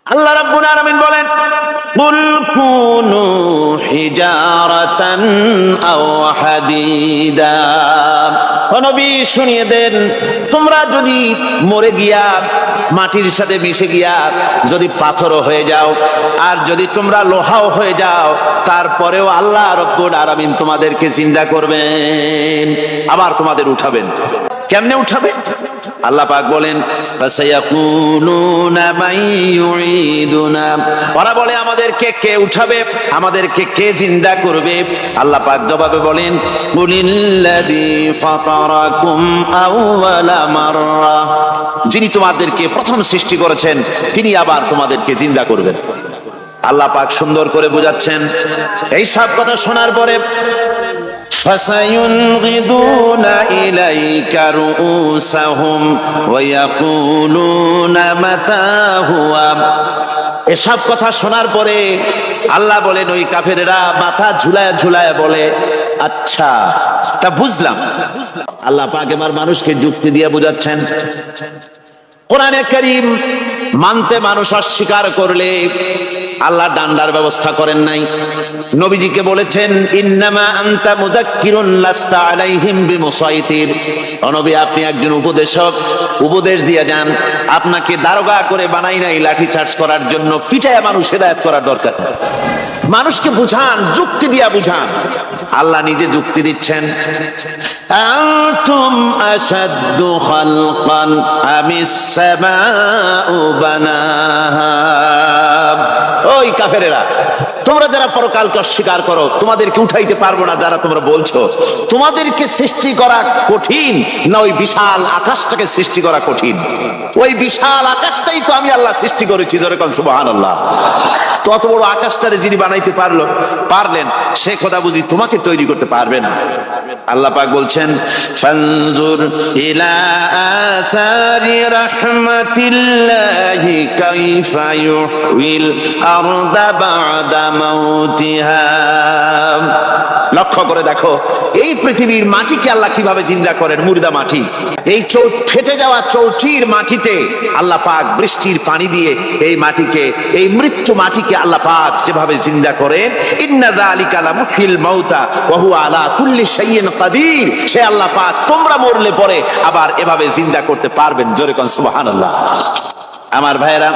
আল্লাহ রাব্বুল আলামিন বলেন, কুল কুনু হিজারাতান আও হাদিদা। ও নবী শুনিয়ে দেন, তোমরা যদি মরে গিয়া মাটির সাথে মিশে গিয়া যদি পাথরও হয়ে যাও, আর যদি তোমরা লোহাও হয়ে যাও, তারপরেও আল্লাহ রাব্বুল আলামিন তোমাদেরকে জিন্দা করবেন, আবার তোমাদের উঠাবেন। কেমনে উঠাবেন? আল্লাহ পাক বলেন, ফাসায়াকুলুনা মান ইউঈদুনা। ওরা বলে আমাদেরকে কে উঠাবে, আমাদেরকে কে জিন্দা করবে? আল্লাহ পাক জবাবে বলেন, কুলিল্লাযী ফাতারাকুম আউওয়ালা মাররা। যিনি তোমাদেরকে প্রথম সৃষ্টি করেছেন তিনি আবার তোমাদেরকে জিন্দা করবেন। আল্লাহ পাক সুন্দর করে বোঝাচ্ছেন। এই সব কথা শোনার পরে فَسَيُنْغِضُونَ إِلَيْكَ رُؤُوسَهُمْ وَيَقُولُونَ مَتَى هُوَ। এসব কথা শোনার পরে আল্লাহ বলেন, ওই কাফেরেরা মাথা ঝুলায় ঝুলায় বলে, আচ্ছা তা বুঝলাম। আল্লাহ পাক এবার মানুষকে যুক্তি দিয়ে বোঝাচ্ছেন। কোরআনে কারীম মানতে মানুষ অস্বীকার করলে আল্লাহ ডান্ডার ব্যবস্থা করেন নাই। নবীজিকে বলেছেন, ইন্নামা আনতা মুযাক্কিরুন লাস্তা আলাইহিম বিমুসাইতির। ও নবী, আপনি একজন উপদেশক, উপদেশ দিয়ে যান। আপনাকে দারোগা করে বানাই নাই লাঠি চার্জ করার জন্য, পিটায়া মানুষ হেদায়েত করার দরকার। মানুষকে বুঝান, যুক্তি দিয়া বুঝান। আল্লাহ নিজে যুক্তি দিচ্ছেন। আনতুম আশাদ্দু খালকান আমিস সামাউ বানাহা। ওই কাফেরেরা, তোমরা যারা পরকালকে অস্বীকার করো, তোমাদেরকে উঠাইতে পারবো না যারা তোমরা বলছো, তোমাদেরকে সৃষ্টি করা কঠিন না ওই বিশাল আকাশটাকে সৃষ্টি করা কঠিন? ওই বিশাল আকাশটাই তো আমি আল্লাহ সৃষ্টি করেছি। জোরে কোন সুবহানাল্লাহ। তো অত বড় আকাশটারে যিনি বানাইতে পারলেন, সে খোদা বুঝি তোমাকে তৈরি করতে পারবে না? আল্লাহ পাক বলছেন, ফানজুর ইলা আসারি রাহমাতিল্লাহি কাইফা ইউহিল আরদা বাদা মাউতিহা। লক্ষ্য করে দেখো, এই পৃথিবীর মাটিকে আল্লাহ কিভাবে জিন্দা করেন। মুর্দা মাটি, এই ফেটে যাওয়া চৌচির মাটিতে আল্লাহ পাক বৃষ্টির পানি দিয়ে এই মাটিকে, এই মৃত্যু মাটিকে আল্লাহ পাক যেভাবে জিন্দা করেন, ইন্না যালিকা লামুহিল মাউতা ওয়া হুয়া আলা কুল্লি শাইইন কাদির। সে আল্লাহ পাক তোমরা মরলে পরে আবার এভাবে জিন্দা করতে পারবেন। জোরে কোন সুবহানাল্লাহ। আমার ভাইয়েরা,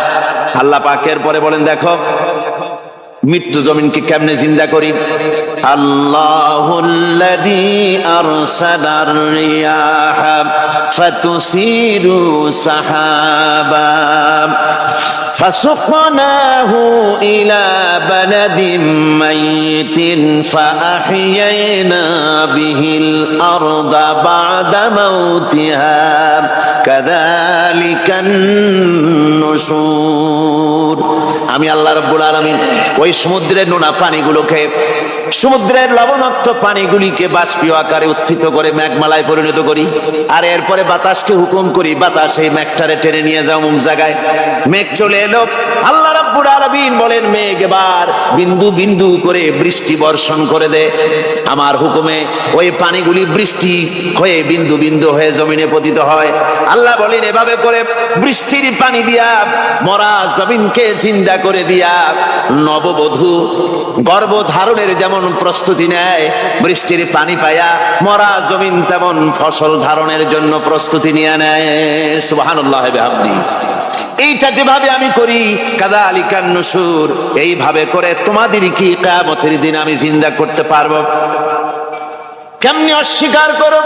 আল্লাহ পাকের পরে বলেন, দেখো মৃত্যু জমিনকে কেমনে জিন্দা করি। আল্লাহুল্লাযী আরসালার রিয়াহা ফাতুসিরু সাহাবা ফাসুকনাহু ইলা বালাদিন মাইতিন ফাআহইয়ানা বিহিল আরদা বা'দা মাউতিহা কাযালিকান নুশুর। আমি আল্লাহ রাব্বুল আলামিন ওই সমুদ্রের নোনা পানিগুলোকে, সমুদ্রের লবণাক্ত পানিগুলিকে বাষ্পীয় আকারে উত্থিত করে মেঘমালায় পরিণত করি, আর এরপরে বাতাসকে হুকুম করি, বাতাস এই মেঘটারে টেনে নিয়ে যাও মুখ জায়গায়। মেঘ চলে এলো। আল্লাহ রাব্বুল আলামিন বলেন, মেঘ এবার বিন্দু বিন্দু করে বৃষ্টি বর্ষণ করে দে। আমার হুকুমে ওই পানিগুলি বৃষ্টি হয়ে বিন্দু বিন্দু হয়ে জমিনে পতিত হয়। আল্লাহ বলেন, এভাবে করে বৃষ্টির পানি দিয়া মরা জমিনকে জিন্দা করে দিয়া নববধূ গর্ভধারণের যেমন প্রস্তুতি নেয়, বৃষ্টির পানি পায়া মরা জমিন তেমন ফসল ধারণের জন্য প্রস্তুতি নিয়ে নেয়। সুবহানাল্লাহ বিহামদি। এইটা যেভাবে আমি করি, কাযালিকান নুশুর, এইভাবে করে তোমাদের কি কিয়ামতের দিন আমি জিন্দা করতে পারবো? কেমনে অস্বীকার করো?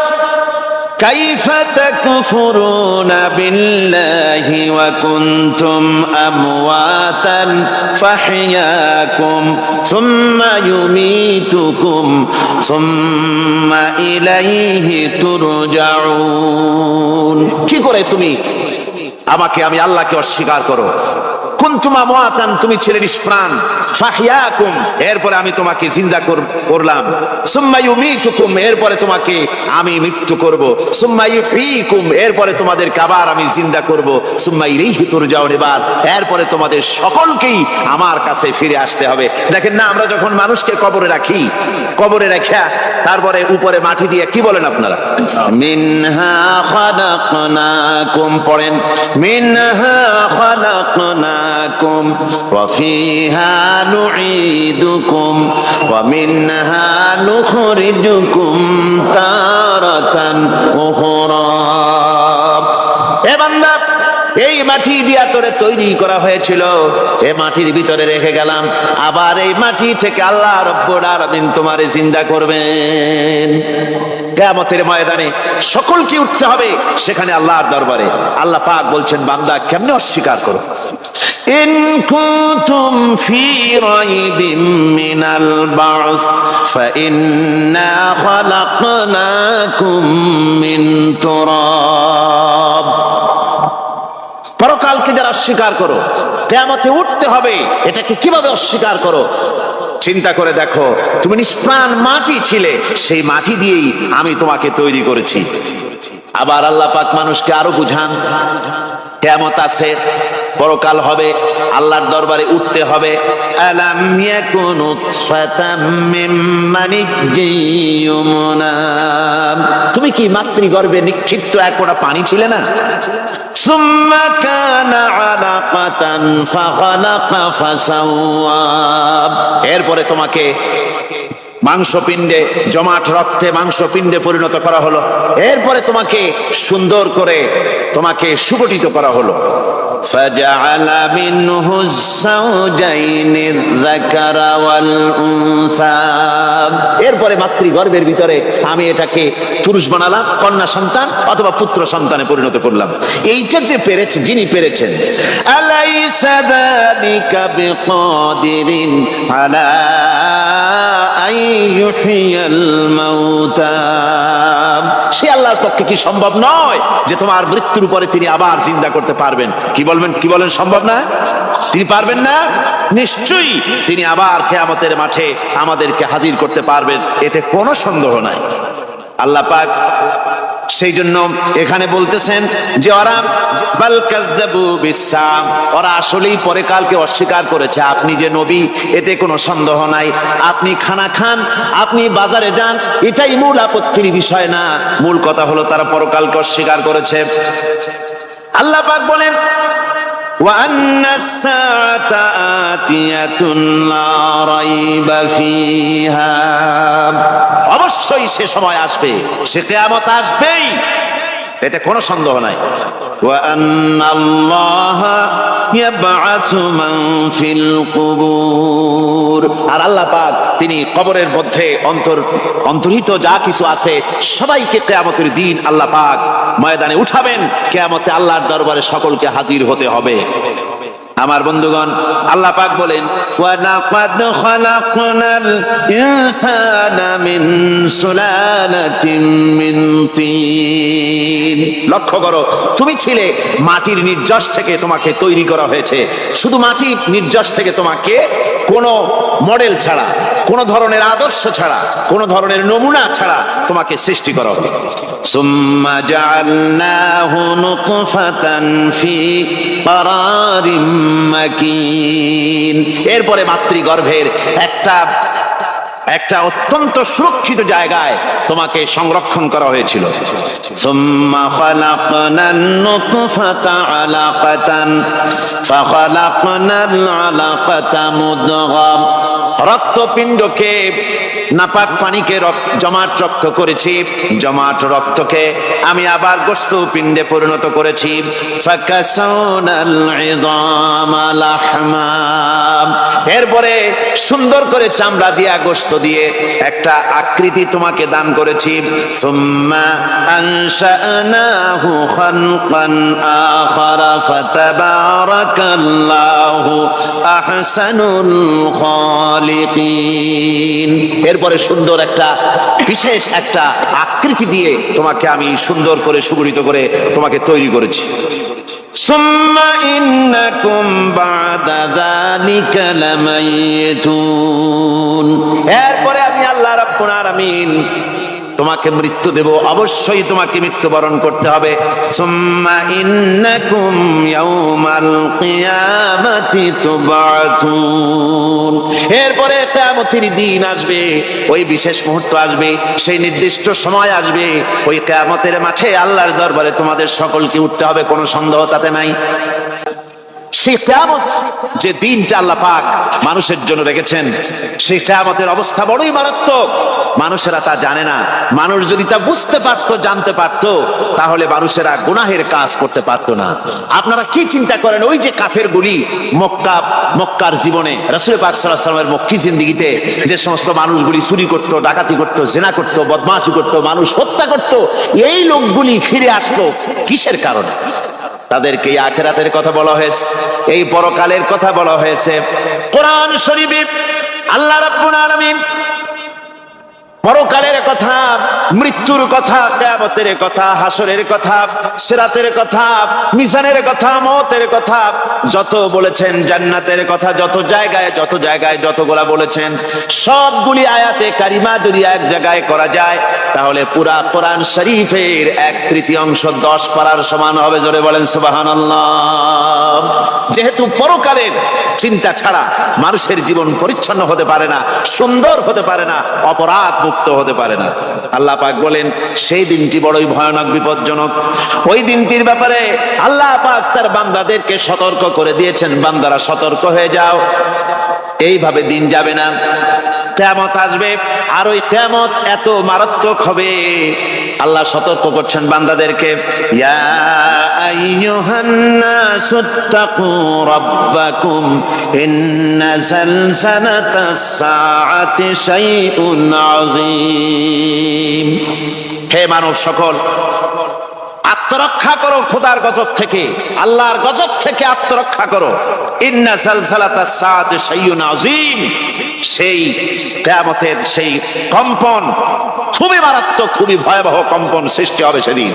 কাইফা তাকফুরুনা বিল্লাহি ওয়া কুনতুম আমওয়াতান ফাহইয়াকুম সুম্মা ইউমীতুকুম সুম্মা ইলাইহি তুরজাউন। কি করে তুমি আমাকে, আমি আল্লাহকে অস্বীকার করো? কুনতুম আমওয়াতান, তুমি ছিলে নিষ্প্রাণ, ফাহইয়াকুম, এরপরে আমি তোমাকে জিন্দা করলাম, সুম্মা ইউমীতুকুম, এরপরে তোমাকে আমি মৃত্যু করব, সুম্মা ইউহয়িকুম, এরপরে তোমাদেরকে আবার আমি জিন্দা করব, সুম্মা ইলাইহি তুরজাউন, এরপরে তোমাদের সকলকেই আমার কাছে ফিরে আসতে হবে। দেখেন না, আমরা যখন মানুষকে কবরে রাখি, কবরে রাখা তারপরে উপরে মাটি দিয়ে কি বলেন আপনারা? মিনহা খালাকনাকুম, পড়েন, মিনহা খালাকনা خلقناكم وفيها نعيدكم ومنها نخرجكم تارة أخرى এ বান্দা এই মাটি দিয়া তোরে তৈরি করা হয়েছিল, এই মাটির ভিতরে রেখে গেলাম, আবার এই মাটি থেকে আল্লাহ রব্বুল আলামিন তোমারে জিন্দা করবেন। কিয়ামতের ময়দানে সকলকে উঠতে হবে সেখানে আল্লাহর দরবারে। আল্লাহ পাক বলছেন বান্দা কেমনে অস্বীকার করো। ইন কুনতুম ফি রাইবিম মিনাল বা'স ফাইন্না খালাকনাকুম মিন তুরাব। পরকালকে যারা অস্বীকার করো, কিয়ামতে উঠতে হবে, এটাকে কিভাবে অস্বীকার করো? চিন্তা করে দেখো, তুমি নিষ্প্রাণ মাটি ছিলে, সেই মাটি দিয়েই আমি তোমাকে তৈরি করেছি। আবার আল্লাহ পাক মানুষকে আরো বুঝান, কিয়ামত আছে, পরকাল হবে, আল্লাহর দরবারে উঠতে হবে। আলাম ইয়াকুনু ফাতাম মিন মানিজ্জিয়ুমনা, তুমি কি মাতৃগর্ভে নিক্ষিপ্ত এক ফোঁটা পানি ছিলে না? সুম্মা কানা আলাকাতান ফাখালাকা ফাসাওয়া, এরপরে তোমাকে মাংসপিণ্ডে, জমাট রক্তে মাংসপিণ্ডে পরিণত করা হলো, এরপরে তোমাকে সুন্দর করে তোমাকে সুগঠিত করা হলো। ফাজআলা মিনহু যাওজাইনি যাকারা ওয়াল উনসা, এরপরে মাতৃগর্ভের ভিতরে আমি এটাকে পুরুষ বানালাম, কন্যা সন্তান অথবা পুত্র সন্তানে পরিণত করলাম। এইটা যে পেরেছে, যিনি পেরেছেন, আলাইসা যালিকা বিকাদিরিন আলা আইয়ুহিয়াল মাউতা, সে আল্লাহর পক্ষে কি সম্ভব নয় যে তোমার মৃত্যুর উপরে তিনি আবার জিন্দা করতে পারবেন? কি বলেন সম্ভব না? তিনি পারবেন না? নিশ্চয়ই তিনি আবার কিয়ামতের মাঠে আমাদেরকে হাজির করতে পারবেন, এতে কোনো সন্দেহ নাই। আল্লাহ পাক সেই জন্য এখানে বলতেছেন যে ওরা বাল কাযযাবু বিসসাম, ওরা আসলেই পরকালকে অস্বীকার করেছে। আপনি যে নবী, এতে কোনো সন্দেহ নাই। আপনি খানা খান, আপনি বাজারে যান, এটাই মূল আপত্তির বিষয় না। মূল কথা হলো তারা পরকালকে অস্বীকার করেছে। আল্লাহ পাক বলেন وأن الساعة آتية لا ريب فيها, অবশ্যই সে সময় আসবে, সে কিয়ামত আসবেই, এতে কোনো সন্দেহ নাই। وأن الله يبعث من في القبور, আর আল্লাহ পাক তিনি কবরের মধ্যে অন্তর্হিত যা কিছু আছে সবাইকে কিয়ামতের দিন আল্লাহ পাক ময়দানে উঠাবেন। কিয়ামতে আল্লাহর দরবারে সকলকে হাজির হতে হবে। আমার বন্ধুগণ, আল্লাহ পাক বলেন ওয়ালাকাদ খালাকনাল ইনসানা মিন সুলালাতিন মিন তিন, লক্ষ্য করো, তুমি ছিলে মাটির নির্যাস থেকে, তোমাকে তৈরি করা হয়েছে। শুধু মাটির নির্যাস থেকে তোমাকে কোনো মডেল ছাড়া, কোনো ধরনের আদর্শ ছাড়া, কোনো ধরনের নমুনা ছাড়া তোমাকে সৃষ্টি করা হবে। সুম্মা জাআলনাহু নুতফাতান ফি ক্বারারিম মাকিন, এরপরে মাতৃগর্ভের একটা অত্যন্ত সুরক্ষিত জায়গায় তোমাকে সংরক্ষণ করা হয়েছিল। সুম্মা খালাকনান নুতফাতা আলাকাতান ফাখালাকনাল আলাকাতা মুদগাম, রক্তপিণ্ডকে, নাপাক পানিকে জমাট রক্ত করেছি, জমাট রক্তকে আমি আবার গোশত পিণ্ডে পরিণত করেছি। ফাকাসাউনাল ইযামা লাহমা, এরপরে সুন্দর করে চামড়া দিয়া, গোশত দিয়ে একটা আকৃতি তোমাকে দান করেছি। সুম্মা আনশানাহু খালকান আখারা ফাতাবারাকাল্লাহু আহসানুল খালিকিন, এরপরে সুন্দর একটা বিশেষ একটা আকৃতি দিয়ে তোমাকে আমি সুন্দর করে সুগঠিত করে তোমাকে তৈরি করেছি। সুম্মা ইন্নাকুম বা'দা যালিকা লামাইতুন, এরপরে আমি আল্লাহ রাব্বুল আলামিন তোমাকে মৃত্যু দেব, অবশ্যই তোমাকে মৃত্যুবরণ করতে হবে। সুম্মা ইন্নাকুম ইয়াউমাল কিয়ামাতি তুবআসুন, এরপরে কিয়ামতের দিন আসবে, ওই বিশেষ মুহূর্ত আসবে, সেই নির্দিষ্ট সময় আসবে, ওই কিয়ামতের মাঠে আল্লাহর দরবারে তোমাদের সকলকে উঠতে হবে, কোনো সন্দেহ তাতে নাই। সেই কিয়ামত যে দিনটা আল্লাহ পাক মানুষের জন্য রেখেছেন, সেই কিয়ামতের অবস্থা বড়ই মারাত্মক। মানুষেরা তা জানে না। মানুষ যদি তা বুঝতে পারতো, জানতে পারতো, তাহলে মানুষেরা গুনাহের কাজ করতে পারতো না। আপনারা কি চিন্তা করেন, ওই যে কাফেরগুলি মক্কার জীবনে রাসূল পাক সাল্লাল্লাহু আলাইহি ওয়াসাল্লামের মক্কি জিন্দেগিতে যে সমস্ত মানুষগুলি চুরি করতো, ডাকাতি করতো, জিনা করতো, বদমাশি করতো, মানুষ হত্যা করতো, এই লোকগুলি ফিরে আসলো কিসের কারণে? তাদেরকে আখিরাতের কথা বলা হয়েছে, এই পরকালের কথা বলা হয়েছে। কোরআন শরীফে আল্লাহ রাব্বুল আলামিন পরকালের কথা, মৃত্যুর কথা, কিয়ামতের কথা, হাসরের কথা, সিরাতের কথা, মিজানের কথা, মওতের কথা যত বলেছেন, জান্নাতের কথা যত জায়গায় যতগুলা বলেছেন, সবগুলি আয়াতে কারিমা যদি এক জায়গায় করা যায় তাহলে পুরা কোরআন শরীফের 1/3 10 পারার সমান হবে। জোরে বলেন সুবহানাল্লাহ। যেহেতু পরকালের চিন্তা ছাড়া মানুষের জীবন পরিচ্ছন্ন হতে পারে না, সুন্দর হতে পারে না, অপরাধ মুক্ত হতে পারে না। আল্লাহ পাক বলেন সেই দিনটি বড়ই ভয়ানক, বিপজ্জনক। ওই দিনটির ব্যাপারে আল্লাহ পাক তার বান্দাদেরকে সতর্ক করে দিয়েছেন, বান্দারা সতর্ক হয়ে যাও, এইভাবে দিন যাবে না, কিয়ামত আসবে। আর ওই কিয়ামত এত মারাত্মক হবে, আল্লাহ সতর্ক করছেন বান্দাদেরকে। ইয়া আইয়ুহান নাসুত্তাকু রাব্বাকুম ইন্না সালসালাতাস সাআতি শাইউন আযীম। হে মানব সকল, আত্মরক্ষা করো খোদার গজব থেকে, আল্লাহর গজব থেকে আত্মরক্ষা করো। ইন্না সালসালাতাস সাআতি শাইউন আযীম, সেই কিয়ামতের সেই কম্পন খুবই মারাত্মক, খুবই ভয়াবহ কম্পন সৃষ্টি হবে সেদিন।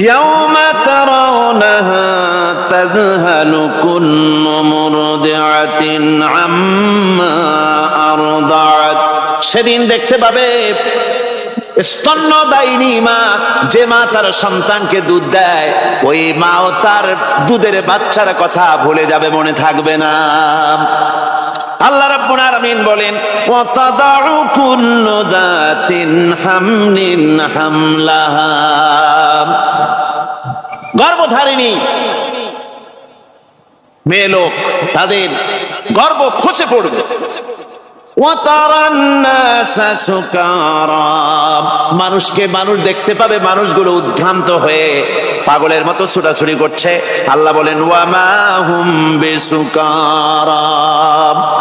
ইয়াউমা তারাউনাহা তাযহালু কুল্লু মুরদিআতিন আম্মা আরদাআত। সেদিন দেখতে পাবে স্তন্যদায়িনী মা, যে মা তার সন্তানকে দুধ দেয়, ওই মাও তার দুধের বাচ্চার কথা ভুলে যাবে, মনে থাকবে না। আল্লাহ রাব্বুল আলামিন বলেন ওয়া তাদাউ কুল্লু যাতিন হামলিন হামলাহা। গর্ভধারিণী মেয়ে লোক, তাদের গর্ভ খসে পড়বে। ওয়া তারান নাসা সুকারা, মানুষকে মানুষ দেখতে পাবে, মানুষগুলো উদ্ভ্রান্ত হয়ে পাগলের মতো ছুটাছুটি করছে। আল্লাহ বলেন ওয়া মা হুম বিসুকারা,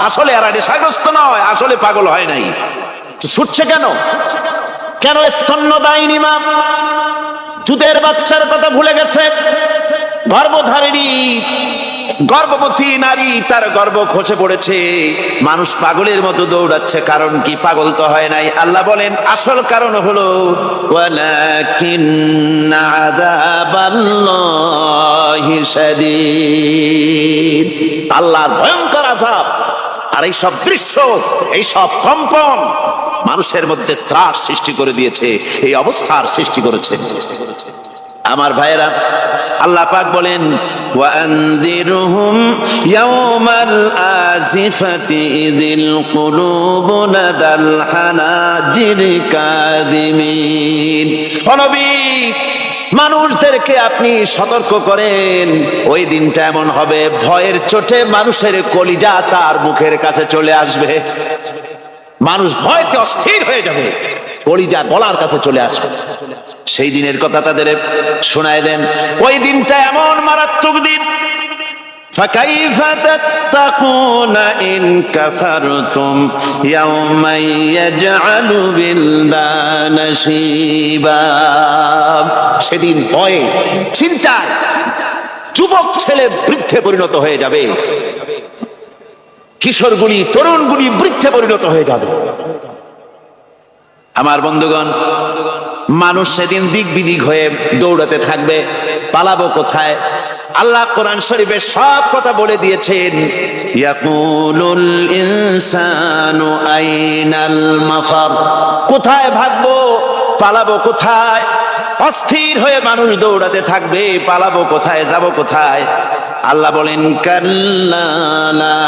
আসলে এরা নেশাগ্রস্ত নয়, আসলে পাগল হয় নাই। ছুটছে কেন? কেন? স্তন্যদায়িনী মা দুধের বাচ্চার কথা ভুলে গেছে। গর্ভধারিণী গর্ভবতী নারী, তার গর্ভ খসে পড়েছে, মানুষ পাগলের মতো দৌড়াচ্ছে। কারণ কি? পাগল তো হয় নাই। আল্লাহ বলেন আসল কারণ হলো ওয়ালাকিন্না আযাবাল্লাহি শাদীদ, আল্লাহর ভয়ঙ্কর আযাব। আর এই সব দৃশ্য, এই সব কম্পন মানুষের মধ্যে ত্রাস সৃষ্টি করে দিয়েছে, এই অবস্থার সৃষ্টি করেছে। আমার ভাইয়েরা, আল্লাহ পাক বলেন ওয়া আনযিরহুম ইয়াওমাল আসিফাতি ইযিল কুলুবু লাদাল হানাজির কাযিমিন। ও নবী, মানুষদেরকে আপনি সতর্ক করেন, ওই দিনটা এমন হবে, ভয়ের চোটে মানুষের কলিজা তার মুখের কাছে চলে আসবে। মানুষ ভয়তে অস্থির হয়ে যাবে, কলিজা গলার কাছে চলে আসবে। সেই দিনের কথা তাদের শোনায় দেন। ওই দিনটা এমন মারাত্মক দিন। ফাকাইফা তাত্তাকুনা ইন কাফারতুম ইয়াওমা ইয়াজআলু বিলদানা শিবা। সেদিন ভয়ে, চিন্তায় যুবক ছেলে বৃদ্ধে পরিণত হয়ে যাবে, কিশোরগুলি, তরুণগুলি বৃদ্ধে পরিণত হয়ে যাবে। আমার বন্ধুগণ, মানুষ সেদিন দিকবিদিক হয়ে দৌড়াতে থাকবে, পালাবো কোথায়? আল্লাহ কোরআন শরীফে সব কথা বলে দিয়েছেন। ইয়াকুলুল ইনসানু আইনাল মাফার, কোথায় ভাগবো, পালাবো কোথায়? অস্থির হয়ে মানুষ দৌড়াতে থাকবে, পালাবো কোথায়, যাব কোথায়? আল্লাহ বলেন কাল্লা লা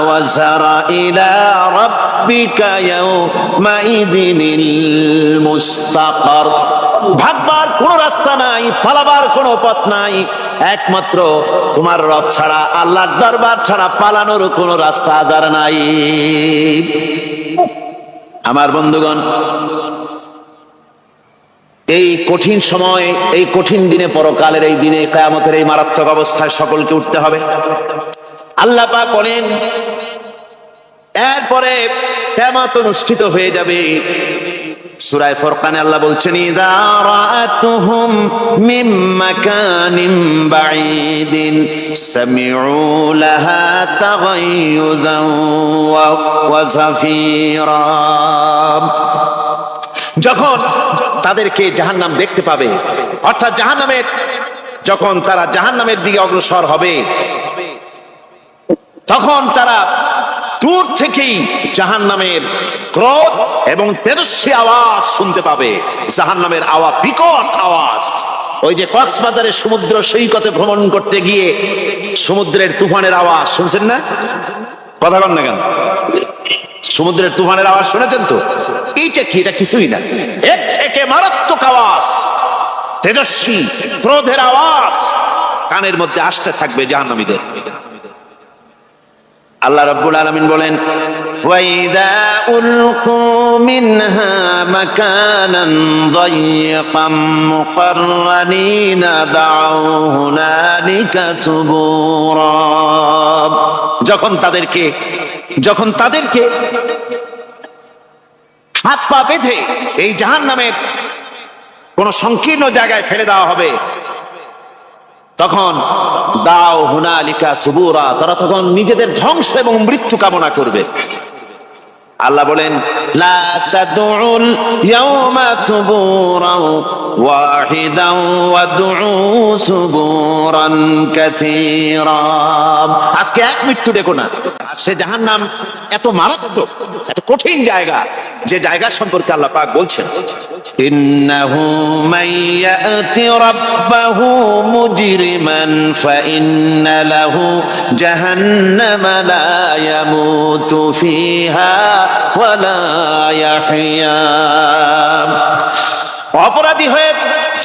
ওয়াজারা ইলা রাব্বিকা ইয়াওমাইযিনিল মুস্তাকার। ভাগবার কোনো রাস্তা নাই, পালাবার কোনো পথ নাই, একমাত্র তোমার রব ছাড়া, আল্লাহর দরবার ছাড়া পালানোর কোনো রাস্তা আজার নাই। আমার বন্ধুগণ, এই কঠিন সময়, এই কঠিন দিনে, পরকালের এই দিনে, কিয়ামতের এই মারাত্মক অবস্থায় সকলকে উঠতে হবে। আল্লাহ পাক বলেন, এরপরে কিয়ামত অনুষ্ঠিত হয়ে যাবে। সূরা ফুরকানে আল্লাহ বলছেন, ইযা রাআতুহুম মিন মাকানিন বাঈদিন সামিউ লাহা তাগায়ুযান ওয়া যাফীরা। যখন তাদেরকে জাহান্নাম দেখতে পাবে, অর্থাৎ জাহান্নামের, যখন তারা জাহান্নামের দিকে অগ্রসর হবে, তখন তারা দূর থেকেই জাহান্নামের ক্রোধ এবং তেজস্বী আওয়াজ শুনতে পাবে। জাহান্নামের আওয়াজ, বিকট আওয়াজ। ওই যে কক্সবাজারের সমুদ্র সৈকতে ভ্রমণ করতে গিয়ে সমুদ্রের তুফানের আওয়াজ শুনছেন না? কথা বল না কেন? সমুদ্রের তুফানের আওয়াজ শুনেছেন তো? এইটা কি? এটা কিছুই না, এর থেকে মারাত্মক আওয়াজ, তেজস্বী ক্রোধের আওয়াজ কানের মধ্যে আসতে থাকবে জাহান্নামীদের। আল্লাহ রাব্বুল আলামিন বলেন, ওয়াইদা উলকু মিনহা মাকানান দায়িকাম মুকাররানিনা দাউ হুনালিকা সুবুরা। যখন তাদেরকে হাত পা বেঁধে এই জাহান্নামের কোন সংকীর্ণ জায়গায় ফেলে দেওয়া হবে, তখন দাও হুনালিকা সুবুরা, তারা তখন নিজেদের ধ্বংস এবং মৃত্যু কামনা করবে। আল্লাহ বলেন, লা তাদউল ইয়াওমা সুবুরান ওয়াহিদান ওয়াদউ সুবুরান কাসীরা। আজকে এক মৃত্যু ডেকো না। আর সে জাহান্নাম এত মারাত্মক, এত কঠিন জায়গা, যে জায়গা সম্পর্কে আল্লাহ পাক বলছেন, ইন্নাহু মাইয়াতি রাব্বাহু মুজরিমান ফাইন্না লাহু জাহান্নামা লা ইয়ামুতু ফিহা ওয়া লা ইয়াহইয়া। অপরাধী হয়ে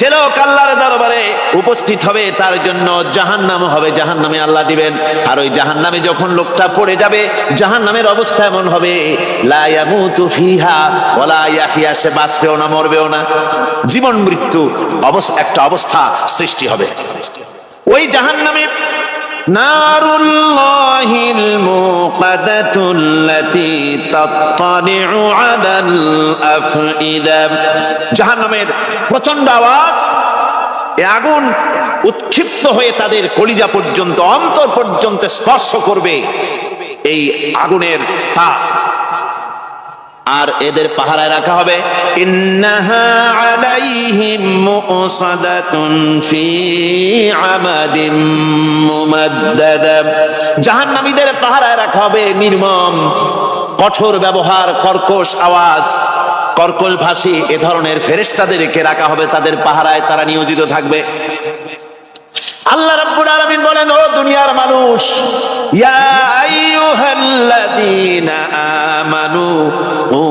যে লোক আল্লাহর দরবারে উপস্থিত হবে, তার জন্য জাহান্নাম হবে, জাহান্নামে আল্লাহ দিবেন। আর ওই জাহান্নামে যখন লোকটা পড়ে যাবে, জাহান্নামের অবস্থা এমন হবে, লা ইয়ামুতু ফিহা ওয়া লা ইয়াহইয়া, সে বাঁচবেও না, মরবেও না, জীবন মৃত্যু একটা অবস্থা সৃষ্টি হবে। ওই জাহান্নামে নারুল্লাহিল মুকাদাতুল্লাতী তাত্তালিউ আলাল আফইদা। জাহান্নামের প্রচন্ড আওয়াজ, এই আগুন উৎক্ষিপ্ত হয়ে তাদের কলিজা পর্যন্ত, অন্তর পর্যন্ত স্পর্শ করবে এই আগুনের তাপ। আর এদের পাহারায় রাখা হবে, ইন্নাহা আলাইহিম মুসাদাতুন ফি আমাদিম মুমাদ্দাদা। জাহান্নামীদের পাহারায় রাখা হবে নির্মম, কঠোর ব্যবহার, কর্কশ আওয়াজ, কর্কশ ভাষী এ ধরনের ফেরেশতাদেরকে রাখা হবে তাদের পাহারায়, তারা নিয়োজিত থাকবে। আল্লাহ রাব্বুল আলামিন বলেন, ও দুনিয়ার মানুষ, ইয়া আইয়ুহাল্লাযীনা আমানু উ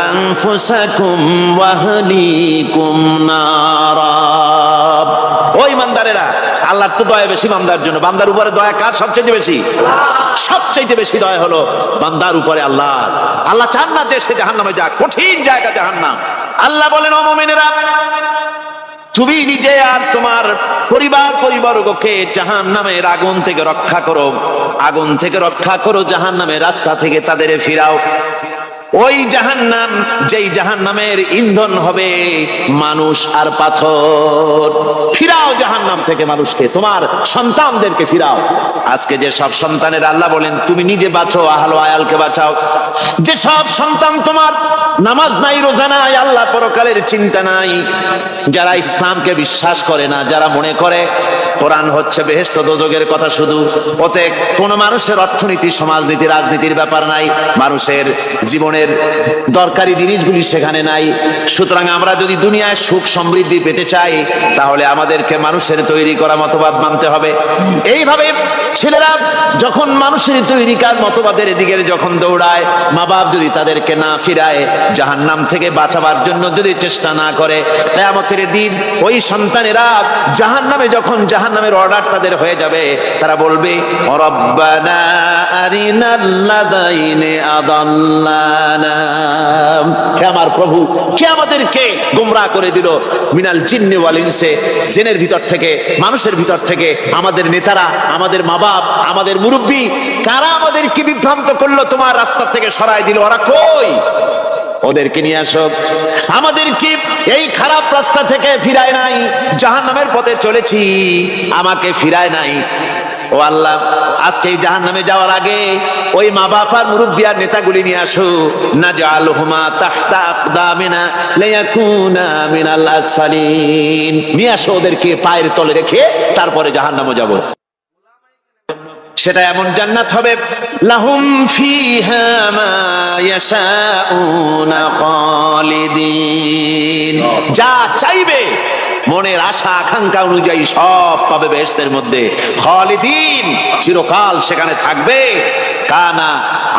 আনফুসাকুম ওয়া আহলিকুম নারা। ও ঈমানদারেরা, আল্লাহর তো দয়া বেশি বান্দার জন্য। বান্দার উপরে দয়া কার সবচেয়ে বেশি? সবচেয়ে বেশি দয়া হলো বান্দার উপরে আল্লাহ। আল্লাহ চান না যে সে জাহান্নামে যাক, কঠিন জায়গা জাহান্নাম। আল্লাহ বলেন, ও মুমিনেরা, তুমি নিজে আর তোমার পরিবারবর্গকে জাহান্নামের আগুন থেকে রক্ষা করো, আগুন থেকে রক্ষা করো, জাহান্নামের রাস্তা থেকে তাদের ফিরাও। ওই জাহান্নাম, যেই জাহান্নামের ইন্ধন হবে মানুষ আর পাথর। ফিরাও জাহান্নাম থেকে মানুষকে, তোমার সন্তানদেরকে ফিরাও। আজকে যে সব সন্তানের আল্লাহ বলেন তুমি নিজে বাঁচো, আহল আয়ালকে বাঁচাও। যে সব সন্তান তোমার নামাজ নাই, রোজা নাই, আল্লাহ পরকালের চিন্তা নাই, যারা ইসলামকে বিশ্বাস করে না, যারা মনে করে কোরআন হচ্ছে বেহেশত দোজখের কথা শুধু, ওতে কোনো মানুষের অর্থনীতি, সমাজনীতি, রাজনীতির ব্যাপার নাই, মানুষের জীবনের দরকারি জিনিসগুলি সেখানে নাই। সুতরাং আমরা যদি দুনিয়ায় সুখ সমৃদ্ধি পেতে চাই, তাহলে আমাদেরকে মানুষের তৈরি করা মতবাদ মানতে হবে। এইভাবে ছেলেরা যখন মানুষের তৈরিকার মতবাদের দিকে যখন দৌড়ায়, মা বাপ যদি তাদেরকে না ফিরায়, জাহান্নাম থেকে বাঁচাবার জন্য যদি চেষ্টা না করে, কিয়ামতের দিন ওই সন্তানেরা জাহান্নামে, যখন জাহান্নামের অর্ডার তাদের হয়ে যাবে, তারা বলবে রব্বানা আরিনাল্লাযাইনি আদাল্লানা, হে আমার প্রভু, কে আমাদেরকে গোমরাহ করে দিল, মিনাল জিন্নি ওয়াল ইনসি, জিনের ভিতর থেকে, মানুষের ভিতর থেকে, আমাদের নেতারা, আমাদের মা বাপ, আমাদের মুরব্বী, কারা আমাদেরকে বিভ্রান্ত করলো, তোমার রাস্তা থেকে সরাই দিল, ওরা কই? ওদেরকে নিয়ে আসো। আমাদেরকে এই খারাপ রাস্তা থেকে ফিরায় নাই, জাহান্নামের পথে চলেছি, আমাকে ফিরায় নাই। ও আল্লাহ, আজকে এই জাহান্নামে যাওয়ার আগে ওই মা বাপ আর মুরব্বি আর নেতাগুলি নিয়ে আসো। নাজআলহুমা তাহতা আকদামিনা লিয়াকুনা মিনাল আসফালিন, নিয়ে আসো ওদেরকে পায়ের তলে রেখে তারপরে জাহান্নামে যাব। সেটা এমন জান্নাত হবে, লাহুম ফিহা মা ইয়াশাউনা খালিদিন, যা চাইবে মনের আশা আকাঙ্ক্ষা অনুযায়ী সব পাবে বেহেশতের মধ্যে। খালিদিন, চিরকাল সেখানে থাকবে। কানা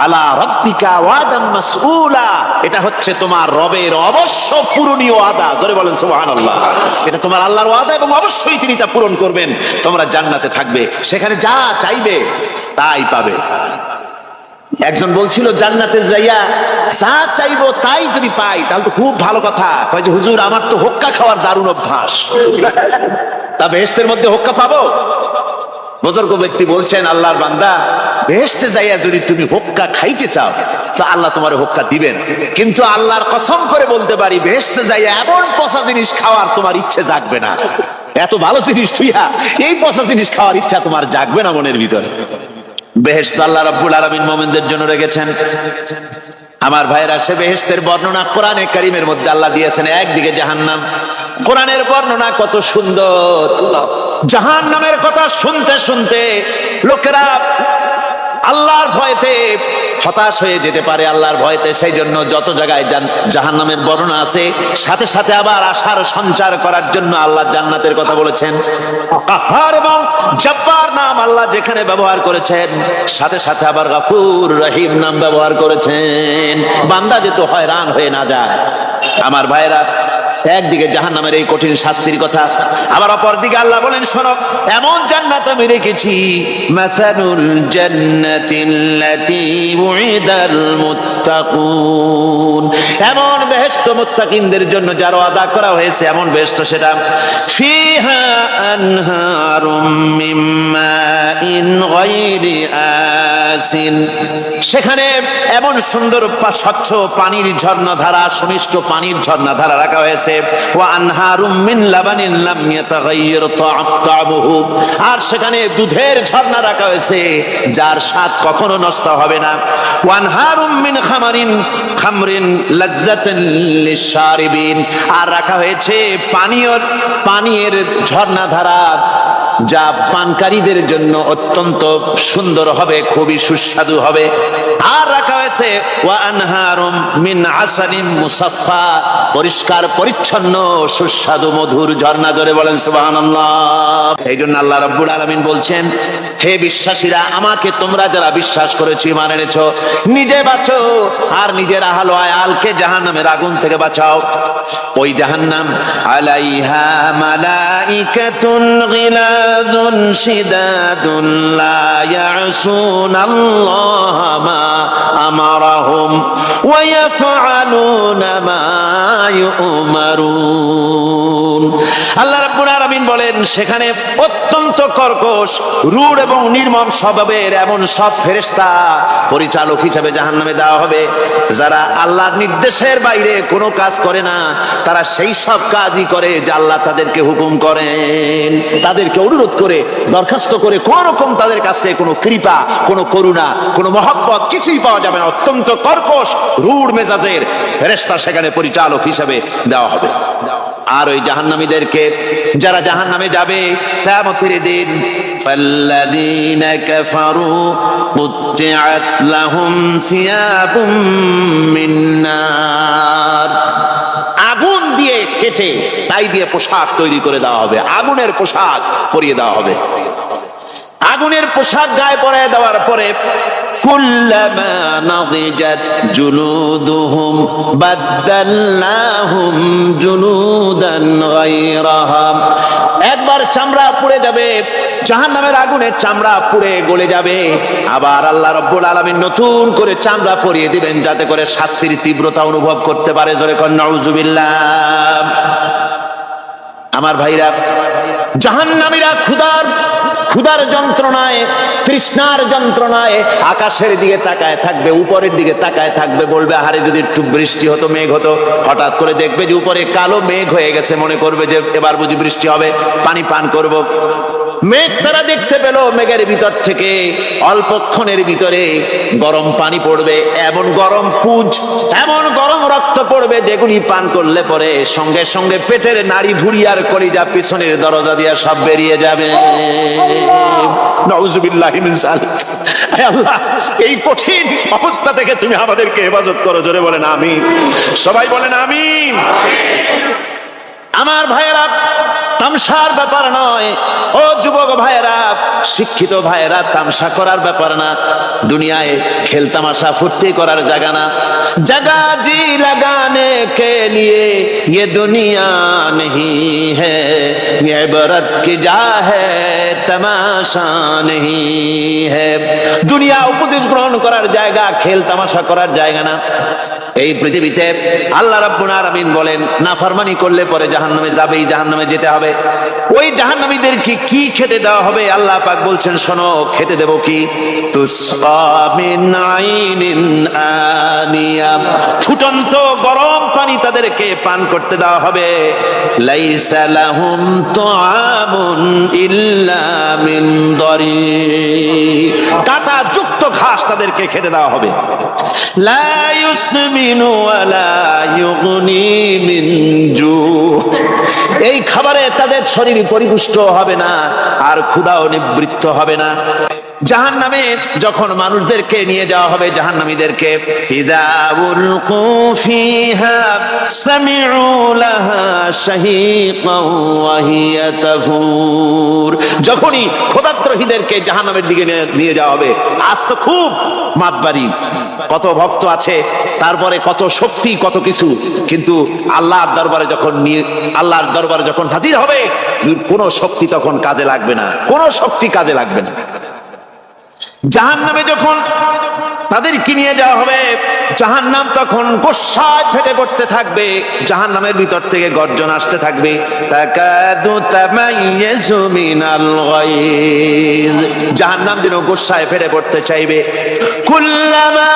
আলা রাব্বিকা ওয়াদাম মাসউলা, এটা হচ্ছে তোমার রবের অবশ্য পূরণীয় ওয়াদা। জোরে বলেন সুবহানাল্লাহ। এটা তোমার আল্লাহর ওয়াদা এবং অবশ্যই তিনি তা পূরণ করবেন। তোমরা জান্নাতে থাকবে, সেখানে যা চাইবে তাই পাবে। একজন বলছিল জান্নাতে যাইয়া যা চাইবো তাই যদি পাই তাহলে তো খুব ভালো কথা। কয় যে হুজুর, আমার তো হোক্কা খাওয়ার দারুণ অভ্যাস, তা বেহেশতের মধ্যে হোক্কা পাবো? বুজুর্গ ব্যক্তি বলছেন, আল্লাহর বান্দা, বেহেশতে যাইয়া যদি তুমি হোক্কা খাইতে চাও তো আল্লাহ তোমার হোক্কা দিবেন, কিন্তু আল্লাহর কসম করে বলতে পারি, বেহেশতে যাইয়া এমন পচা জিনিস খাওয়ার তোমার ইচ্ছে জাগবে না। এত ভালো জিনিস তুইয়া এই পচা জিনিস খাওয়ার ইচ্ছা তোমার জাগবে না মনের ভিতরে। বেহেশত আল্লাহ রাব্বুল আলামিন মুমিনদের জন্য রেখেছেন। আমার ভাইরা, সে বেহেশতের বর্ণনা কোরআনে কারীমের মধ্যে আল্লাহ দিয়েছেন। একদিকে জাহান্নাম, কোরআনের বর্ণনা কত সুন্দর। জাহান্নামের কথা শুনতে শুনতে লোকেরা আল্লাহর ভয়তে হতাশ হয়ে যেতে পারে, আল্লাহর ভয়তে। সেই জন্য যত জায়গায় জাহান্নামের বর্ণনা আছে, সাথে সাথে আবার আশার সঞ্চার করার জন্য আল্লাহ জান্নাতের কথা বলেছেন। কাহ্হার এবং জব্বার নাম আল্লাহ যেখানে ব্যবহার করেছেন, সাথে সাথে আবার গফুর রহিম নাম ব্যবহার করেছেন, বান্দা যেন হয়রান হয়ে না যায়। আমার ভাইরা, একদিকে জাহান্নামের এই কঠিন শাস্তির কথা, আবার অপর দিকে আল্লাহ বলেন, শোনো, এমন জান্নাত আমি রেখেছি, মাসালুল জান্নাতিল্লাতী উইদাল মুত্তাকুন, এমন বেহেশত মুত্তাকিনদের জন্য যার ওয়াদা করা হয়েছে, এমন বেহেশত সেটা, ফিহা আনহারুম মিন মাইন গায়রি আসিন, সেখানে এমন সুন্দর স্বচ্ছ পানির ঝর্ণাধারা, সুমিষ্ট পানির ঝর্ণাধারা রাখা হয়েছে। ওয়া আনহারুম মিন লাবানিন লাম ইয়াতাগায়্যার তা'আমুহু, আর সেখানে দুধের ঝর্ণা রাখা হয়েছে যার স্বাদ কখনো নষ্ট হবে না। ওয়া আনহারুম মিন খামরিন লাজ্জাতান লিশ-শারিবিন, আর রাখা হয়েছে পানীয়ের ঝর্ণাধারা যা পানকারীদের জন্য অত্যন্ত সুন্দর হবে, খুবই সুস্বাদু হবে। আর রাখা হয়েছে ওয়া আনহারুম মিন আসালিন মুসাফফা, পরিষ্কার পরিচ্ছন্ন সুস্বাদু মধুর ঝর্ণা। জোরে বলেন সুবহানাল্লাহ। এই জন্য আল্লাহ রাব্বুল আলামিন বলছেন, হে বিশ্বাসীরা, আমাকে তোমরা যারা বিশ্বাস করেছো, ঈমান এনেছো, নিজে বাঁচো আর নিজের আহল ও আয়ালকে জাহান্নামের আগুন থেকে বাঁচাও। ওই জাহান্নাম আলাইহা মালাইকাতুন গিলাদুন শিদাদুন লা ইয়াসুনাল্লাহ মা আমারাহুম ওয়া ইয়াফআলুনা মা ইউমারুন। আল্লাহ রাব্বুল আলামিন বলেন, সেখানে অত্যন্ত কর্কশ, রূঢ় এবং নির্মম স্বভাবের এমন সব ফেরেশতা পরিচালক হিসেবে জাহান্নামে দেওয়া হবে, যারা আল্লাহর নির্দেশের বাইরে কোনো কাজ করে না। তারা সেই সব কাজই করে যা আল্লাহ তাদেরকে হুকুম করেন, তাদেরকে অনুরোধ করে, দরখাস্ত করে কোন রকম তাদের কাছ থেকে কোনো কৃপা, কোনো করুণা, কোনো মহব্বত কিছুই পাওয়া যাবে না। অত্যন্ত কর্কশ, রূঢ় মেজাজের ফেরেশতা সেখানে পরিচালক হিসেবে দেওয়া হবে। আর ওই জাহান্নামীদেরকে, যারা জাহান্নামে যাবে কিয়ামতের দিন, ফাল্লাযীনা কাফারু কুত্তিআত লাহুম সিয়াবুম মিন নার, আগুন দিয়ে কেটে তাই দিয়ে পোশাক তৈরি করে দেওয়া হবে, আগুনের পোশাক পরিয়ে দেওয়া হবে। আগুনের পোশাক গায়ে পরিয়ে দেওয়ার পরে কুল্লামা নাদিজাত জুলুদুহুম বাদদালনাহুম জুলুদান গায়রাহা, একবার চামড়া পুড়ে যাবে, জাহান্নামের আগুনে চামড়া পুড়ে গলে যাবে, আবার আল্লাহ রাব্বুল আলামিন নতুন করে চামড়া পরিয়ে দিবেন যাতে করে শাস্তির তীব্রতা অনুভব করতে পারে। জোরে কোন নাউজুবিল্লাহ। আমার ভাইরা, জাহান্নামীরা ক্ষুধার যন্ত্রণায়, তৃষ্ণার যন্ত্রণায় আকাশের দিকে তাকায় থাকবে, উপরের দিকে তাকায় থাকবে, বলবে আরে যদি একটু বৃষ্টি হতো, মেঘ হতো। হঠাৎ করে দেখবে যে উপরে কালো মেঘ হয়ে গেছে, মনে করবে যে এবার বুঝি বৃষ্টি হবে, পানি পান করব। মেঘ তারা দেখতে পেল, মেঘের ভিতর থেকে অল্পক্ষণের ভিতরে গরম পানি পড়বে, এমন গরম পুঁজ, এমন গরম রক্ত পড়বে যেগুলি পান করলে পরে সঙ্গে সঙ্গে পেটের নাড়ি ভুঁড়ি আর কলিজা পিছনের দরজা দিয়ে সব বেরিয়ে যাবে। নাউজুবিল্লাহি মিন যালিক। হে আল্লাহ, এই কঠিন অবস্থা থেকে তুমি আমাদেরকে হেফাজত করো। জোরে বলেন আমিন। সবাই বলেন আমিন। আমার ভাইয়েরা, তামসার ব্যাপার নয়। ও যুবক ভাইয়েরা, শিক্ষিত ভাইয়েরা, তামসা করার ব্যাপার না। দুনিয়ায় খেল তামাশা ফুর্তি করার জায়গা না। जगह जी लगाने के लिए ये दुनिया नहीं है, ये इबरत की जा है तमाशा नहीं है। দুনিয়া উপদেশ গ্রহণ করার জায়গা, খেল তামাশা করার জায়গা না। এই পৃথিবীতে আল্লাহ রাব্বুল আলামিন বলেন, নাফরমানি করলে পরে জাহান্নামে যাবেই, জাহান্নামে যেতে হবে। ওই জাহান্নামীদেরকে কি খেতে দেওয়া হবে? আল্লাহ পাক বলছেন, শোনো, খেতে দেব কি? তুসকা মিন আইনিন আনিয়া, ফুটন্ত গরম পানি তাদেরকে পান করতে দেওয়া হবে। লাইসা লাহুম তুআমুন ইল্লা মিন দারি, কাঁটা যুক্ত ঘাস তাদেরকে খেতে দেওয়া হবে। লা ইউসমিনু ওয়ালা ইউগনি মিন জু, এই খাবারে তাদের শরীর পরিপুষ্ট হবে না, আর ক্ষুধাও নিবৃত্ত হবে না। জাহান্নামে যখন মানুষদেরকে নিয়ে যাওয়া হবে, জাহান্নামীদেরকে, ইযা উলকু ফিহা সামিউ লাহা শাহীকান ওয়া হিয়া তাফুর, যখনই ক্ষুধার্তহীদেরকে জাহান্নামের দিকে নিয়ে যাওয়া হবে, আজ তো খুব মাতবাড়ি, কত ভক্ত আছে, তারপরে কত শক্তি, কত কিছু, কিন্তু আল্লাহর দরবারে যখন হাজির হবে, কোনো শক্তি তখন কাজে লাগবে না, কোনো শক্তি কাজে লাগবে না। জাহান্নামে যখন তাদেরকে নিয়ে যাওয়া হবে, জাহান্নাম তখন গোসায় ফেটে পড়তে থাকবে, জাহান্নামের ভিতর থেকে গর্জন আসতে থাকবে, তাকাদু তামাইয়াজু মিনাল গায়জ, জাহান্নাম যেন গোসায় ফেটে পড়তে চাইবে। কুল্লামা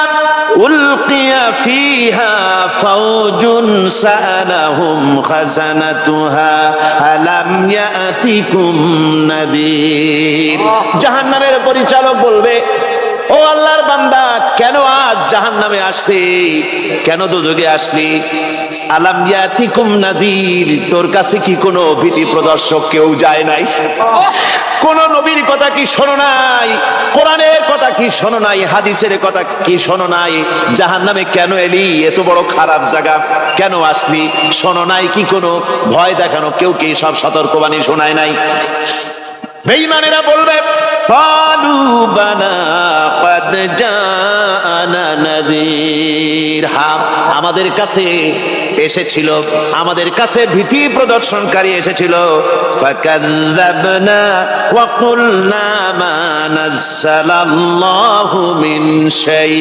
উলকিয়া ফিহা ফাওজুন সাআলাহুম খাজানাতুহা আলাম ইয়াতিকুম নাদির, জাহান্নামের পরিচালক বলবে, ও আল্লাহর বান্দা, কেন আজ জাহান্নামে আসলি, কেন দোজখে আসলি? আলাম ইয়াতিকুম নাযীর, তোর কাছে কি কোনো ভীতি প্রদর্শক কেউ যায় নাই? কোন নবীর কথা কি শোনো নাই? কোরআনের কথা কি শোনো নাই? হাদিসের কথা কি শোনো নাই? জাহান্নামে কেন এলি? এত বড় খারাপ জায়গা কেন আসলি? শোনো নাই কি? কোনো ভয় দেখানো কেউ কি সব সতর্কবাণী শোনায় নাই? বেঈমানেরা বলবে, ক্বালু বালা ক্বাদ জাআনা নাযীর, হ্যাঁ, আমাদের কাছে এসেছিল, আমাদের কাছে ভীতি প্রদর্শনকারী এসেছিল। ফাকাযযাবনা ওয়া কুলনা মা নাযালাল্লাহু মিন শাই,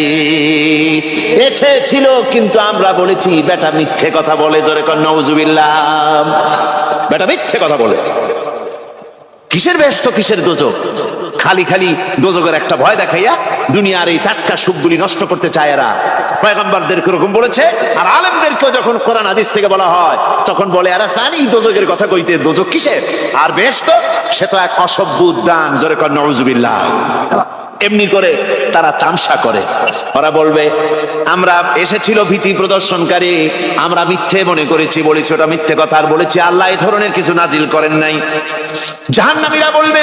এসেছিল কিন্তু আমরা বলেছি বেটা মিথ্যে কথা বলে। জোরে কর নাউজুবিল্লাহ। বেটা মিথ্যে কথা বলে। কিসের বেহেশত, কিসের দোজখ? খালি খালি দোজখের একটা ভয় দেখাইয়া দুনিয়ার এই টাটকা সুখগুলি নষ্ট করতে চায় এরা। পয়গম্বরদেরকে এরকম বলেছে, আর আলেমদেরকেও যখন কোরআন হাদিস থেকে বলা হয় তখন বলে, এরা জানি দোজখের কথা কইতে, দোজখ কিসের? আর বেহেশত, সে তো এক অসভ্য উদ্যান। জোরে কর নাউজুবিল্লাহ। এমনি করে তারা তামসা করে। ওরা বলবে আমরা এসেছিল ভীতি প্রদর্শনকারী, আমরা মিথ্যে মনে করেছি, বলেছি ওটা মিথ্যে কথা, আর বলেছি আল্লাহ এই ধরনের কিছু নাজিল করেন নাই। জাহান্নামীরা বলবে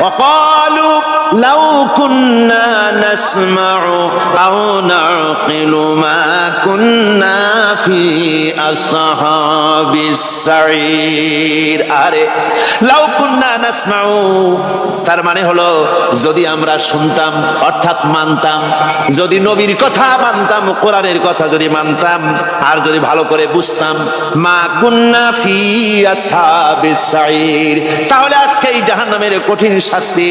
ওয়াকালু লাউ কুন্না নাসমাউ আও নাকিলু মা কুন্না ফি আসহাবিস সাঈর। আরে লাউ কুন্না নাসমাউ, তার মানে হলো যদি আমরা শুনতাম অর্থাৎ মানতাম, যদি নবীর কথা মানতাম, কোরআনের কথা যদি মানতাম, আর যদি ভালো করে বুঝতাম, মা কুন্না ফি আসহাবিস সাঈর, তাহলে আজকে এই জাহান্নামের কঠিন শাস্তি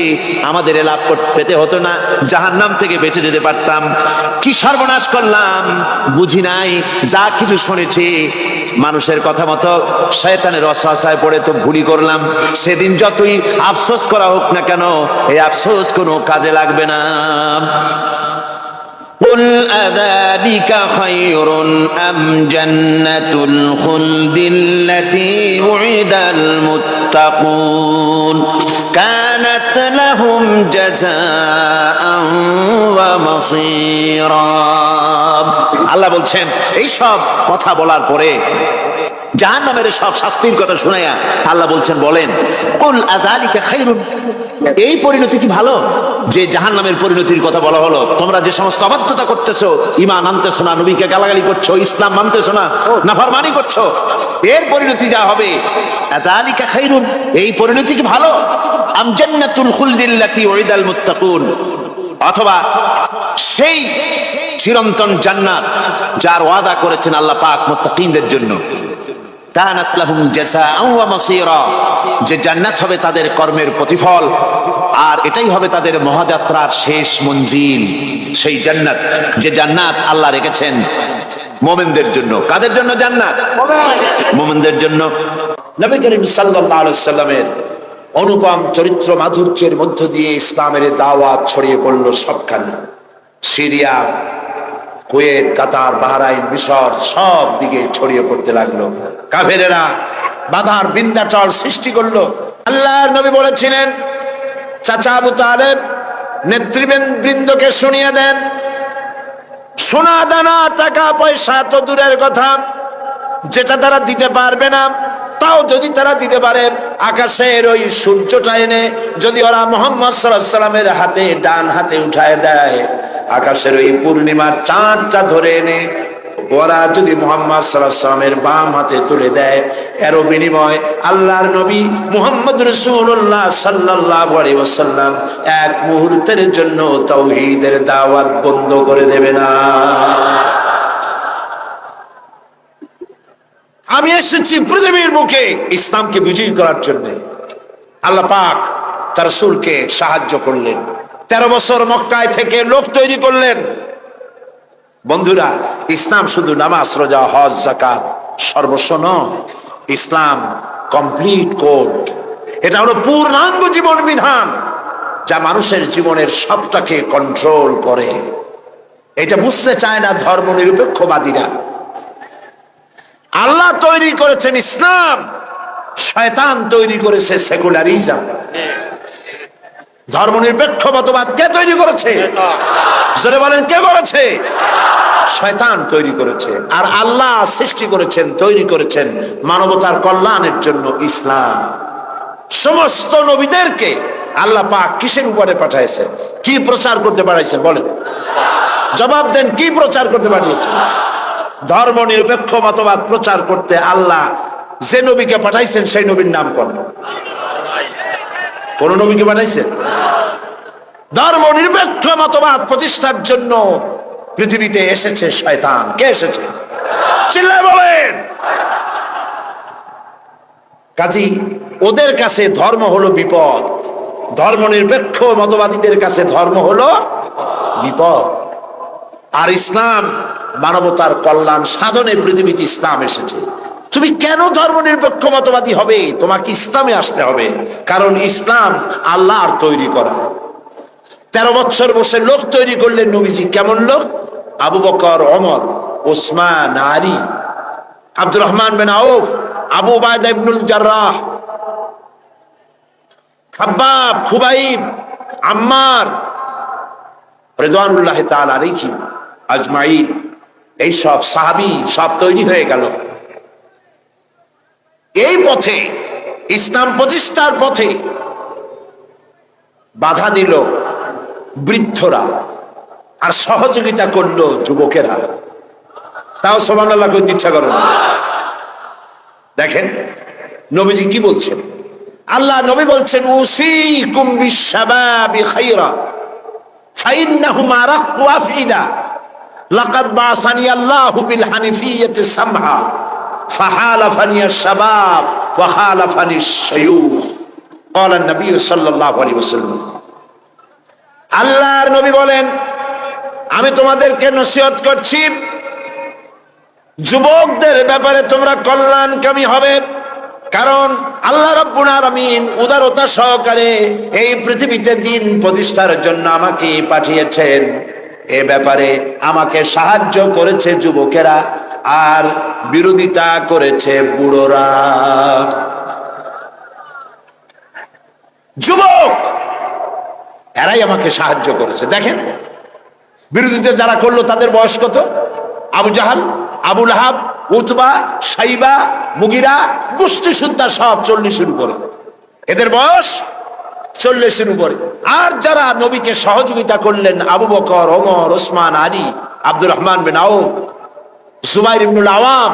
আমাদের লাভ পেতে হতো না, জাহান্নাম থেকে বেঁচে যেতে পারতাম। কি সর্বনাশ করলাম, বুঝি নাই, যা কিছু শুনেছি মানুষের কথা মতো শয়তানের ওয়াসওয়াসায় পড়ে তো ভুলই করলাম। সেদিন যতই আফসোস করা হোক না কেন, এই আফসোস কোনো কাজে লাগবে না। قل أذلك خير أم جنة الخلد التي وعد المتقون كانت لهم جزاء ومصيرا। আল্লাহ বলছেন এই সব কথা বলার পরে, জাহান্নামের সব শাস্তির কথা শুনাইয়া আল্লাহ বলছেন বলেন কুল আযালিকা খায়রুন, এই পরিণতি কি ভালো যে জাহান্নামের পরিণতির কথা বলা হলো? তোমরা যে সমস্ত অবাধ্যতা করতেছো, ঈমান আনতেছো না, নবীকে গালাগালি করছো, ইসলাম মানতেছো না, নাফরমানি করছো, এর পরিণতি যা হবে আযালিকা খায়রুন, এই পরিণতি কি ভালো? আম জান্নাতুল খুলদিল্লাতী উইদাল মুত্তাকুন, অথবা সেই চিরন্তন জান্নাত যার ওয়াদা করেছেন আল্লাহ পাক মুত্তাকিনদের জন্য, কানাত লাহুম জাযাআন ওয়া মাসীরা, যে জান্নাত হবে তাদের কর্মের প্রতিফল, আর এটাই হবে তাদের মহাযাত্রার শেষ মঞ্জিল। সেই জান্নাত, যে জান্নাত আল্লাহ রেখেছেন মুমিনদের জন্য। কাদের জন্য জান্নাত? মুমিনদের জন্য। নবী করিম সাল্লাল্লাহু আলাইহি সাল্লামের অনুপম চরিত্র মাধুর্যের মধ্য দিয়ে ইসলামের দাওয়াত ছড়িয়ে পড়ল সবখানে। সিরিয়া, কুয়েত, কাতার, বাহরাইন, মিশর সব দিকে ছড়িয়ে পড়তে লাগলো। কাফেরেরা বাধার বিন্ধ্যাচল সৃষ্টি করলো। আল্লাহর নবী বলেছিলেন চাচা আবু তালেব নেতৃবৃন্দকে শুনিয়ে দেন, সোনা দানা টাকা পয়সা তো দূরের কথা, যেটা তারা দিতে পারবে না, তাও যদি তারা দিতে পারে আকাশের ওই সূর্যটা এনে যদি ওরা মুহাম্মদ সাল্লাল্লাহু আলাইহি সাল্লামের হাতে, ডান হাতে উঠায় দেয়, আকাশের ওই পূর্ণিমার চাঁদটা ধরে এনে ওরা যদি মুহাম্মদ সাল্লাল্লাহু আলাইহি সাল্লামের বাম হাতে তুলে দেয়, এর বিনিময় আল্লাহর নবী মুহাম্মদ রাসূলুল্লাহ সাল্লাল্লাহু আলাইহি ওয়াসাল্লাম এক মুহূর্তের জন্য তাওহীদের দাওয়াত বন্ধ করে দেবে না। আমি এসেছি পৃথিবীর বুকে ইসলামকে বিজয়ী করার জন্য। আল্লাহ পাক তার রাসূলকে সাহায্য করলেন, 13 বছর মক্কায় থেকে লোক তৈরি করলেন। বন্ধুরা, ইসলাম শুধু নামাজ, রোজা, হজ, যাকাত সর্বস্ব নয়, ইসলাম কমপ্লিট কোড। এটা হলো পূর্ণাঙ্গ জীবন বিধান যা মানুষের জীবনের সবটাকে কন্ট্রোল করে। এটা বুঝতে চায় না ধর্ম নিরপেক্ষবাদীরা। আল্লাহ তৈরি করেছেন ইসলাম, শয়তান তৈরি করেছে সেকুলারিজম। ধর্মনিরপেক্ষ মতবাদ কে তৈরি করেছে? জোরে বলেন, কে করেছে? শয়তান তৈরি করেছে। আর আল্লাহ সৃষ্টি করেছেন, তৈরি করেছেন মানবতার কল্যাণের জন্য ইসলাম। সমস্ত নবীদেরকে আল্লাহ পাক কিসের উপরে পাঠাইছেন? কি প্রচার করতে পাঠাইছেন? বলেন, জবাব দেন, কি প্রচার করতে পাঠিয়েছেন? ধর্ম নিরপেক্ষ মতবাদ প্রচার করতে আল্লাহ যে নবীকে পাঠাইছেন সেই নবীর নাম কোন? কোন নবীকে পাঠাইছেন? ধর্ম নিরপেক্ষ মতবাদ প্রতিষ্ঠার জন্য পৃথিবীতে এসেছে শয়তান। কে এসেছে? চিল্লায় বলেন। কাজী ওদের কাছে ধর্ম হলো বিপদ, ধর্ম নিরপেক্ষ মতবাদীদের কাছে ধর্ম হলো বিপদ। আর ইসলাম মানবতার কল্যাণ সাধনে পৃথিবীতে ইসলাম এসেছে। তুমি কেন ধর্ম নিরপেক্ষ মতবাদী হবে? তোমাকে ইসলামে আসতে হবে, কারণ ইসলাম আল্লাহর তৈরি করা। 13 বছর বসে লোক তৈরি করলেন নবীজি। কেমন লোক? আবু বকর, ওমর, ওসমান, আলী, আব্দুর রহমান বিন আউফ, আবু উবাইদা ইবনুল জাররাহ, খাব্বাব, খুবাইব, আম্মার, রিদওয়ানুল্লাহি তাআলা আলাইহিম আজমাইন, এই সব সাহাবী সব তৈরি হয়ে গেল। এই পথে, ইসলাম প্রতিষ্ঠার পথে বাধা দিল বৃদ্ধরা, আর সহযোগিতা করলো যুবকেরা। তাও সুবহানাল্লাহ কইতে ইচ্ছা করে না। দেখেন নবীজি কি বলছেন, আল্লাহ নবী বলছেন, উসিকুম বিশ-শাবাবি খায়রা ফাইন্নাহুম আরাক্কু আফইদা লাকাদ বাসানি আল্লাহু বিল হানিফিয়্যাতি সামহা ফাহালাফানি আশ-শাবাব ওয়া খালাফানি আশ-শায়ুখ ক্বালা an-নবী সাল্লাল্লাহু আলাইহি ওয়াসাল্লাম। আল্লাহর নবী বলেন, আমি তোমাদেরকে নসিহত করছি, যুবকদের ব্যাপারে তোমরা কল্যাণকামী হবে, কারণ আল্লাহ রাব্বুল আলামিন উদারতা সহকারে এই পৃথিবীতে দ্বীন প্রতিষ্ঠার জন্য আমাকে পাঠিয়েছেন। এ ব্যাপারে আমাকে সাহায্য করেছে যুবকেরা, আর বিরোধিতা করেছে বুড়োরা। যুবক এরাই আমাকে সাহায্য করেছে। দেখেন বিরোধিতা যারা করলো তাদের বয়স কত? আবু জাহাল, আবু লাহাব, উতবা, সাইবা, মুগিরা, গোষ্ঠী সুদ্ধা সব 40-এর উপরে, এদের বয়স 40-এর উপরে। আর যারা নবীকে সহযোগিতা করলেন, আবু বকর, ওমর, ওসমান, আলী, আব্দুর রহমান বিন আউফ, জুবাইর ইবনুল আওয়াম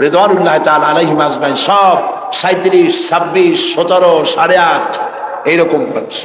রিদওয়ানুল্লাহি তাআলা আলাইহিম আজমাইন, সব 37, 26, 17, 8.5 এইরকম বয়স।